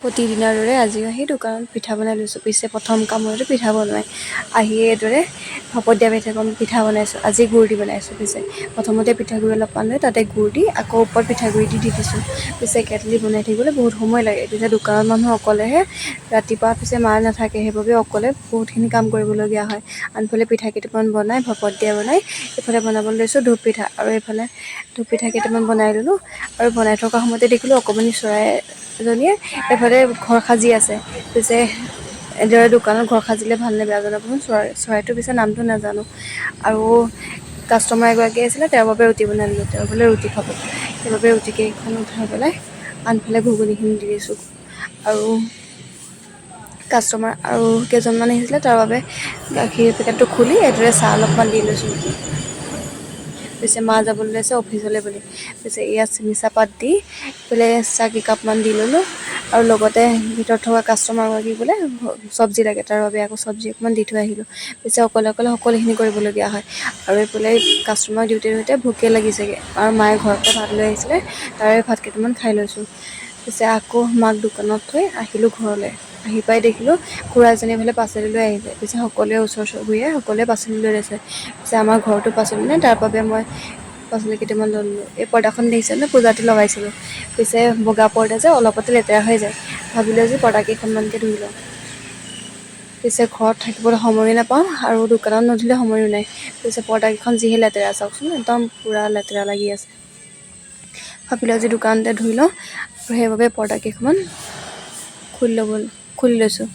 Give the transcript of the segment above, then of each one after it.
প্ৰতিদিনৰ দৰে আজিও আহি দোকানত পিঠা বনাই লৈছোঁ। পিছে প্ৰথম কামতে পিঠা বনাই আহিয়ে এইদৰে ভাপত দিয়া পিঠা বনাইছোঁ। আজি গুড় দি বনাইছোঁ। পিছে প্ৰথমতে পিঠাগুড়ি অলপ লৈ তাতে গুড় দি আকৌ ওপৰত পিঠাগুড়ি দি দিছোঁ। পিছে কেটলি বনাই থাকিবলৈ বহুত সময় লাগে। পিছে দোকানত মানুহ অকলেহে, ৰাতিপুৱা পিছে মা নাথাকে, সেইবাবে অকলে বহুতখিনি কাম কৰিবলগীয়া হয়। আনফালে পিঠা কেইটামান বনাই ভাপত দিয়া বনাই এইফালে বনাবলৈ লৈছোঁ ধূপ পিঠা, আৰু এইফালে ধূপ পিঠা কেইটামান বনাই ল'লোঁ। আৰু বনাই থকা সময়তে দেখিলোঁ অকণমানি চৰাই এজনীয়ে এফালে ঘৰ সাজি আছে। পিছে এনেদৰে দোকানত ঘৰ সাজিলে ভালনে বেয়া জনাবচোন। চৰাইটোৰ পিছে নামটো নাজানো। আৰু কাষ্টমাৰ এগৰাকী আছিলে, তেওঁৰ বাবে ৰুটি বনাই দিলোঁ। তেওঁ বোলে ৰুটি খাব, সেইবাবে ৰুটি কেইখন উঠাই পেলাই আনফালে ঘুগুনিখিনি দি দিছোঁ। আৰু কাষ্টমাৰ আৰু কেইজনমান আহিছিলে, তাৰ বাবে গাখীৰ পেকেটটো খুলি এইদৰে চাহ অলপমান দি লৈছোঁ। পিছে মা যাবলৈ লৈছে অফিচলৈ বুলি। পিছে ইয়াত চেনি চাহপাত দি পেলাই চাহ কেইকাপমান দি ল'লোঁ। আৰু লগতে ভিতৰত থকা কাষ্টমাৰগৰাকীক বোলে চব্জি লাগে, তাৰ বাবে আকৌ চব্জি অকণমান দি থৈ আহিলোঁ। পিছে অকলে সকলোখিনি কৰিবলগীয়া হয়। আৰু এইফালে কাষ্টমাৰ দিওঁতে ভোকে লাগিছেগৈ, আৰু মায়ে ঘৰৰ পৰা ভাত লৈ আহিছিলে, তাৰে ভাত কেইটামান খাই লৈছোঁ। পিছে আকৌ মাক দোকানত থৈ আহিলোঁ ঘৰলৈ। আহি পাই দেখিলোঁ খুৰা এজনী এইফালে পাচলি লৈ আহিছে। পিছে সকলোৱে ওচৰ চুবুৰীয়াই সকলোৱে পাচলি লৈ লৈছে। পিছে আমাৰ ঘৰতো পাচলি নাই, তাৰ বাবে মই পাচলি কেইটামান লৈ ল'লোঁ। এই পৰ্দাখন দেখিছে নে, পূজাতে লগাইছিলোঁ। পিছে বগা পৰ্দা যে অলপতে লেতেৰা হৈ যায়, ভাবিলোঁ যে পৰ্দা কেইখনমানকে ধুই লওঁ। পিছে ঘৰত থাকিবলৈ সময়ো নাপাওঁ, আৰু দোকানত নধুলে সময়ো নাই। পিছে পৰ্দাকেইখন যিহে লেতেৰা, চাওকচোন একদম পূৰা লেতেৰা লাগি আছে। ভাবিলোঁ আজি দোকানতে ধুই লওঁ, আৰু সেইবাবে পৰ্দা কেইখনমান খুলি লৈছোঁ।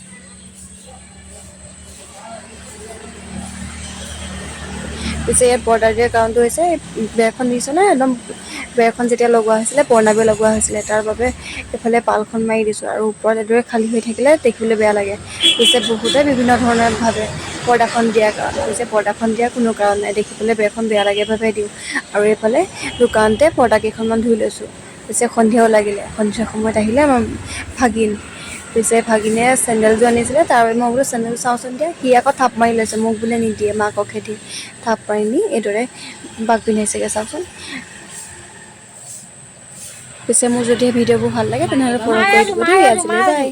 পিছে ইয়াত পৰ্দা দিয়াৰ কাৰণটো হৈছে, বেৰখন দেখিছেনে, একদম বেৰখন যেতিয়া লগোৱা হৈছিলে, পুৰণা বেৰ লগোৱা হৈছিলে, তাৰ বাবে এইফালে পালখন মাৰি দিছোঁ। আৰু ওপৰত এদৰে খালী হৈ থাকিলে দেখিবলৈ বেয়া লাগে। পিছে বহুতে বিভিন্ন ধৰণে ভাবে পৰ্দাখন দিয়াৰ কাৰণ। পিছে পৰ্দাখন দিয়াৰ কোনো কাৰণ নাই, দেখিবলৈ বেৰখন বেয়া লাগে বাবে দিওঁ। আৰু এইফালে দোকানতে পৰ্দা কেইখনমান ধুই লৈছোঁ। পিছে সন্ধিয়াও লাগিলে, সন্ধিয়া সময়ত আহিলে আমাৰ ভাগিন। পিছে ভাগিনে চেণ্ডেলযোৰ আনিছিলে, তাৰ বাবে মই বোলো চেণ্ডেল চাওঁচোন দিয়া। সি আকৌ থাপ মাৰি লৈছে, মোক বোলে নিদিয়ে, মাককহে দিয়ে। থাপ মাৰি নি এইদৰে বাক পিন্ধাইছেগৈ, চাওকচোন। পিছে মোৰ যদি ভিডিঅ'বোৰ ভাল লাগে তেনেহ'লে ফ'ল' কৰি দিব দেই। আজিলৈ বাই।